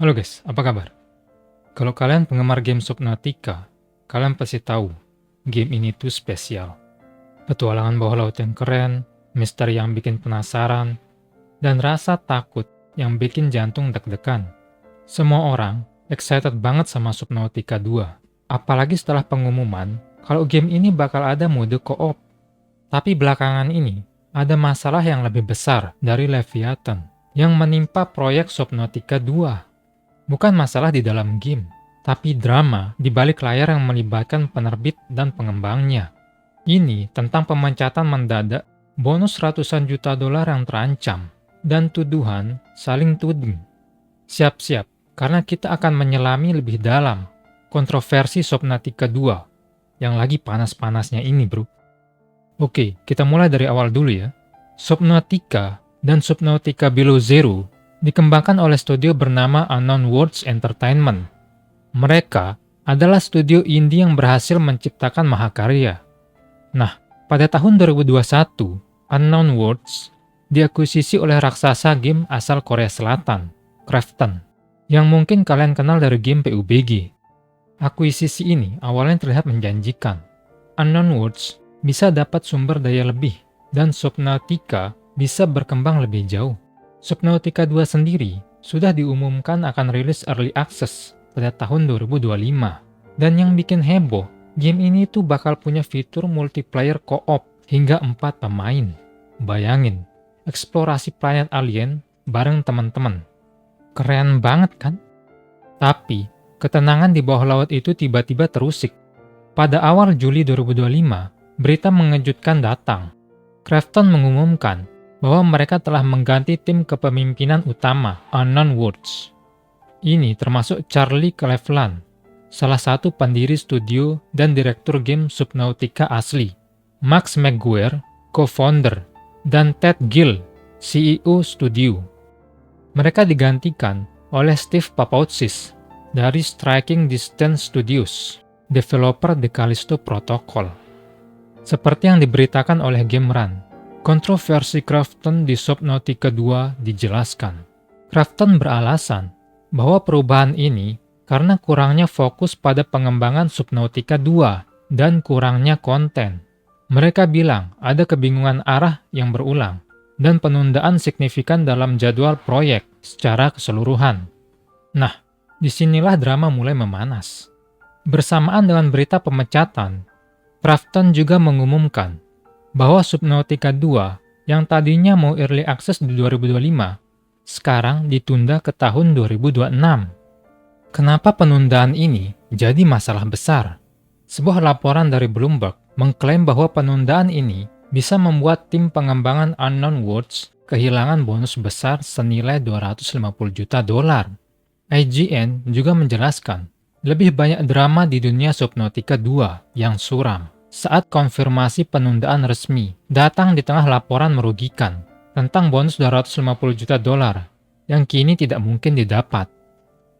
Halo guys, apa kabar? Kalau kalian penggemar game Subnautica, kalian pasti tahu game ini tuh spesial. Petualangan bawah laut yang keren, misteri yang bikin penasaran, dan rasa takut yang bikin jantung deg-degan. Semua orang excited banget sama Subnautica 2. Apalagi setelah pengumuman kalau game ini bakal ada mode co-op. Tapi belakangan ini, ada masalah yang lebih besar dari Leviathan yang menimpa proyek Subnautica 2. Bukan masalah di dalam game, tapi drama di balik layar yang melibatkan penerbit dan pengembangnya. Ini tentang pemecatan mendadak, bonus ratusan juta dolar yang terancam, dan tuduhan saling tuding. Siap-siap, karena kita akan menyelami lebih dalam kontroversi Subnautica 2 yang lagi panas-panasnya ini, bro. Oke, kita mulai dari awal dulu ya. Subnautica dan Subnautica Below Zero dikembangkan oleh studio bernama Unknown Worlds Entertainment. Mereka adalah studio indie yang berhasil menciptakan mahakarya. Nah, pada tahun 2021, Unknown Worlds diakuisisi oleh raksasa game asal Korea Selatan, Krafton, yang mungkin kalian kenal dari game PUBG. Akuisisi ini awalnya terlihat menjanjikan. Unknown Worlds bisa dapat sumber daya lebih, dan Subnautica bisa berkembang lebih jauh. Subnautica 2 sendiri sudah diumumkan akan rilis early access pada tahun 2025. Dan yang bikin heboh, game ini tuh bakal punya fitur multiplayer co-op hingga 4 pemain. Bayangin, eksplorasi planet alien bareng teman-teman. Keren banget kan? Tapi, ketenangan di bawah laut itu tiba-tiba terusik. Pada awal Juli 2025, berita mengejutkan datang. Krafton mengumumkan bahwa mereka telah mengganti tim kepemimpinan utama Unknown Worlds. Ini termasuk Charlie Cleveland, salah satu pendiri studio dan direktur game Subnautica asli, Max McGuire, co-founder, dan Ted Gill, CEO studio. Mereka digantikan oleh Steve Papoutsis dari Striking Distance Studios, developer The Callisto Protocol. Seperti yang diberitakan oleh Game Run, kontroversi Krafton di Subnautica 2 dijelaskan. Krafton beralasan bahwa perubahan ini karena kurangnya fokus pada pengembangan Subnautica 2 dan kurangnya konten. Mereka bilang ada kebingungan arah yang berulang dan penundaan signifikan dalam jadwal proyek secara keseluruhan. Nah, disinilah drama mulai memanas. Bersamaan dengan berita pemecatan, Krafton juga mengumumkan bahwa Subnautica 2 yang tadinya mau early access di 2025, sekarang ditunda ke tahun 2026. Kenapa penundaan ini jadi masalah besar? Sebuah laporan dari Bloomberg mengklaim bahwa penundaan ini bisa membuat tim pengembangan Unknown Worlds kehilangan bonus besar senilai 250 juta dolar. IGN juga menjelaskan, lebih banyak drama di dunia Subnautica 2 yang suram saat konfirmasi penundaan resmi datang di tengah laporan merugikan tentang bonus 250 juta dolar yang kini tidak mungkin didapat.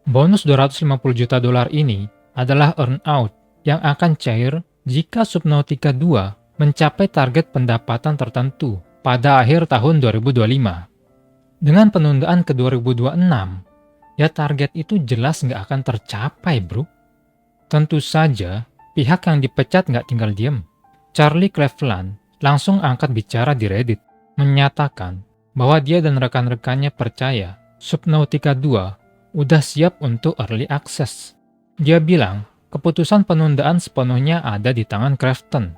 Bonus 250 juta dolar ini adalah earn-out yang akan cair jika Subnautica 2 mencapai target pendapatan tertentu pada akhir tahun 2025. Dengan penundaan ke 2026, ya target itu jelas nggak akan tercapai, bro. Tentu saja, pihak yang dipecat nggak tinggal diem. Charlie Cleveland langsung angkat bicara di Reddit, menyatakan bahwa dia dan rekan-rekannya percaya Subnautica 2 udah siap untuk early access. Dia bilang, keputusan penundaan sepenuhnya ada di tangan Krafton.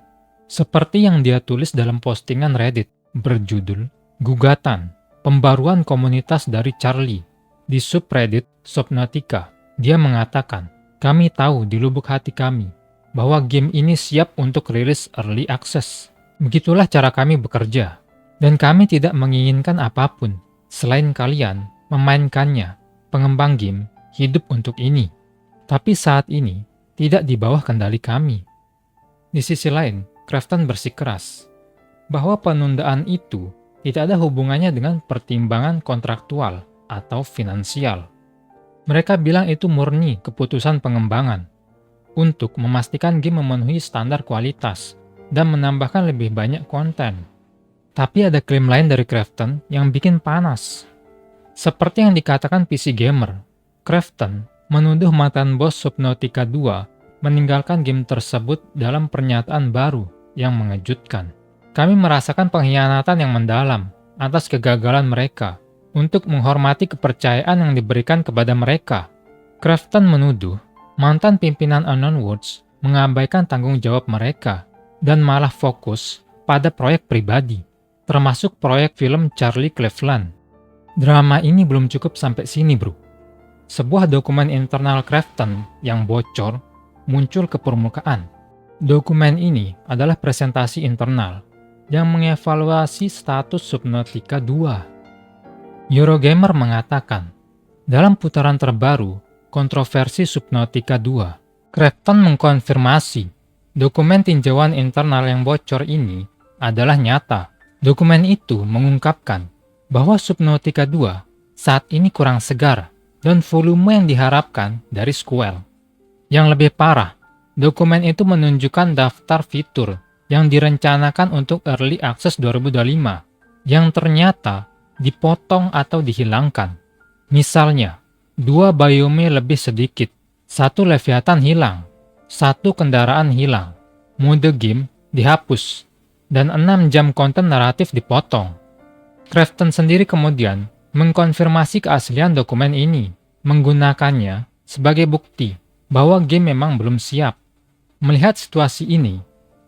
Seperti yang dia tulis dalam postingan Reddit berjudul Gugatan, Pembaruan Komunitas dari Charlie di subreddit Subnautica. Dia mengatakan, kami tahu di lubuk hati kami bahwa game ini siap untuk rilis early access. Begitulah cara kami bekerja, dan kami tidak menginginkan apapun selain kalian memainkannya. Pengembang game hidup untuk ini, tapi saat ini tidak di bawah kendali kami. Di sisi lain, Krafton bersikeras bahwa penundaan itu tidak ada hubungannya dengan pertimbangan kontraktual atau finansial. Mereka bilang itu murni keputusan pengembangan untuk memastikan game memenuhi standar kualitas dan menambahkan lebih banyak konten. Tapi ada klaim lain dari Krafton yang bikin panas. Seperti yang dikatakan PC Gamer, Krafton menuduh mantan bos Subnautica 2 meninggalkan game tersebut dalam pernyataan baru yang mengejutkan. Kami merasakan pengkhianatan yang mendalam atas kegagalan mereka untuk menghormati kepercayaan yang diberikan kepada mereka. Krafton menuduh mantan pimpinan Unknown Worlds mengabaikan tanggung jawab mereka dan malah fokus pada proyek pribadi, termasuk proyek film Charlie Cleveland. Drama ini belum cukup sampai sini, bro. Sebuah dokumen internal Krafton yang bocor muncul ke permukaan. Dokumen ini adalah presentasi internal yang mengevaluasi status Subnautica 2. Eurogamer mengatakan, dalam putaran terbaru kontroversi Subnautica 2, Krafton mengkonfirmasi dokumen tinjauan internal yang bocor ini adalah nyata. Dokumen itu mengungkapkan bahwa Subnautica 2 saat ini kurang segar dan volume yang diharapkan dari Squall. Yang lebih parah, dokumen itu menunjukkan daftar fitur yang direncanakan untuk Early Access 2025 yang ternyata dipotong atau dihilangkan. Misalnya, 2 biome lebih sedikit, 1 Leviathan hilang, 1 kendaraan hilang, mode game dihapus, dan 6 jam konten naratif dipotong. Krafton sendiri kemudian mengkonfirmasi keaslian dokumen ini, menggunakannya sebagai bukti bahwa game memang belum siap. Melihat situasi ini,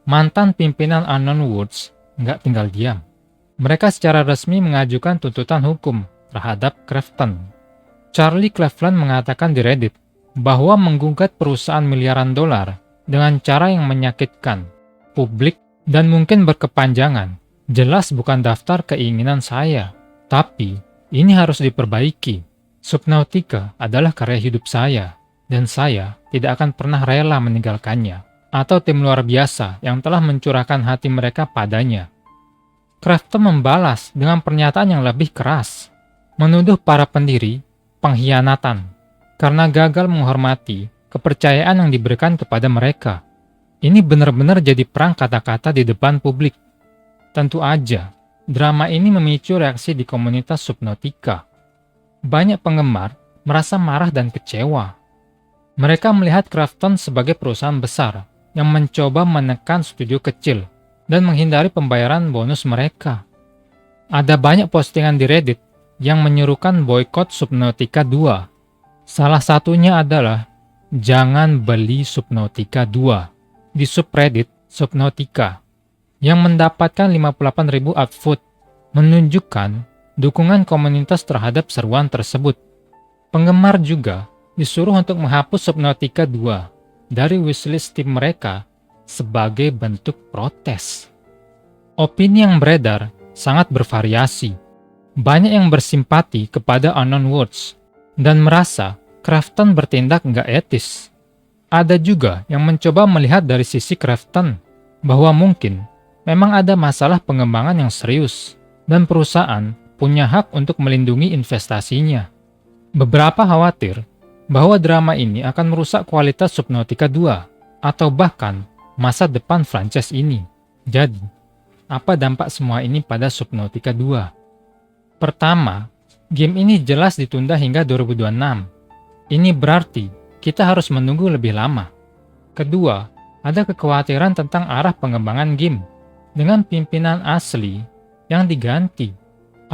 mantan pimpinan Unknown Worlds nggak tinggal diam. Mereka secara resmi mengajukan tuntutan hukum terhadap Krafton. Charlie Cleveland mengatakan di Reddit bahwa menggugat perusahaan miliaran dolar dengan cara yang menyakitkan, publik, dan mungkin berkepanjangan, jelas bukan daftar keinginan saya. Tapi, ini harus diperbaiki. Subnautica adalah karya hidup saya, dan saya tidak akan pernah rela meninggalkannya, atau tim luar biasa yang telah mencurahkan hati mereka padanya. Krafton membalas dengan pernyataan yang lebih keras, menuduh para pendiri pengkhianatan karena gagal menghormati kepercayaan yang diberikan kepada mereka. Ini benar-benar jadi perang kata-kata di depan publik. Tentu aja, drama ini memicu reaksi di komunitas Subnautica. Banyak penggemar merasa marah dan kecewa. Mereka melihat Krafton sebagai perusahaan besar yang mencoba menekan studio kecil dan menghindari pembayaran bonus mereka. Ada banyak postingan di Reddit yang menyerukan boykot Subnautica 2. Salah satunya adalah, jangan beli Subnautica 2 di subreddit Subnautica, yang mendapatkan 58.000 upvote, menunjukkan dukungan komunitas terhadap seruan tersebut. Penggemar juga disuruh untuk menghapus Subnautica 2 dari wishlist Steam mereka sebagai bentuk protes. Opini yang beredar sangat bervariasi. Banyak yang bersimpati kepada Unknown Worlds dan merasa Krafton bertindak nggak etis. Ada juga yang mencoba melihat dari sisi Krafton bahwa mungkin memang ada masalah pengembangan yang serius dan perusahaan punya hak untuk melindungi investasinya. Beberapa khawatir bahwa drama ini akan merusak kualitas Subnautica 2 atau bahkan masa depan franchise ini. Jadi, apa dampak semua ini pada Subnautica 2? Pertama, game ini jelas ditunda hingga 2026. Ini berarti kita harus menunggu lebih lama. Kedua, ada kekhawatiran tentang arah pengembangan game dengan pimpinan asli yang diganti.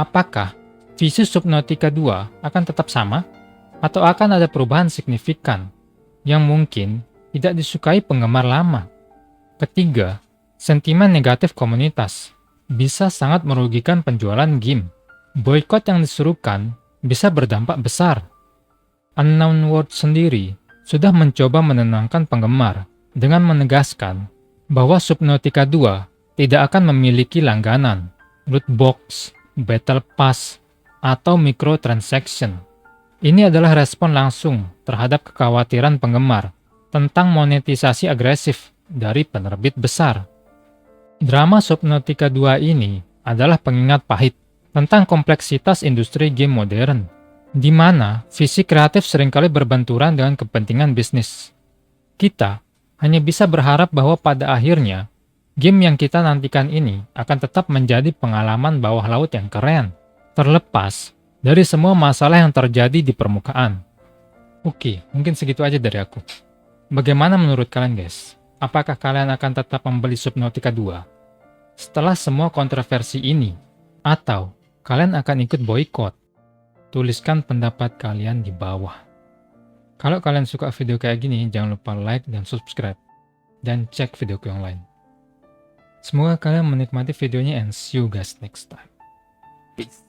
Apakah visi Subnautica 2 akan tetap sama? Atau akan ada perubahan signifikan yang mungkin tidak disukai penggemar lama? Ketiga, sentimen negatif komunitas bisa sangat merugikan penjualan game. Boykot yang disuruhkan bisa berdampak besar. Unknown Worlds sendiri sudah mencoba menenangkan penggemar dengan menegaskan bahwa Subnautica 2 tidak akan memiliki langganan, loot box, battle pass, atau microtransaction. Ini adalah respon langsung terhadap kekhawatiran penggemar tentang monetisasi agresif dari penerbit besar. Drama Subnautica 2 ini adalah pengingat pahit tentang kompleksitas industri game modern, di mana visi kreatif seringkali berbenturan dengan kepentingan bisnis. Kita hanya bisa berharap bahwa pada akhirnya, game yang kita nantikan ini akan tetap menjadi pengalaman bawah laut yang keren, terlepas dari semua masalah yang terjadi di permukaan. Oke, mungkin segitu aja dari aku. Bagaimana menurut kalian guys? Apakah kalian akan tetap membeli Subnautica 2 setelah semua kontroversi ini? Atau kalian akan ikut boykot? Tuliskan pendapat kalian di bawah. Kalau kalian suka video kayak gini, jangan lupa like dan subscribe. Dan cek videoku yang lain. Semoga kalian menikmati videonya and see you guys next time. Peace.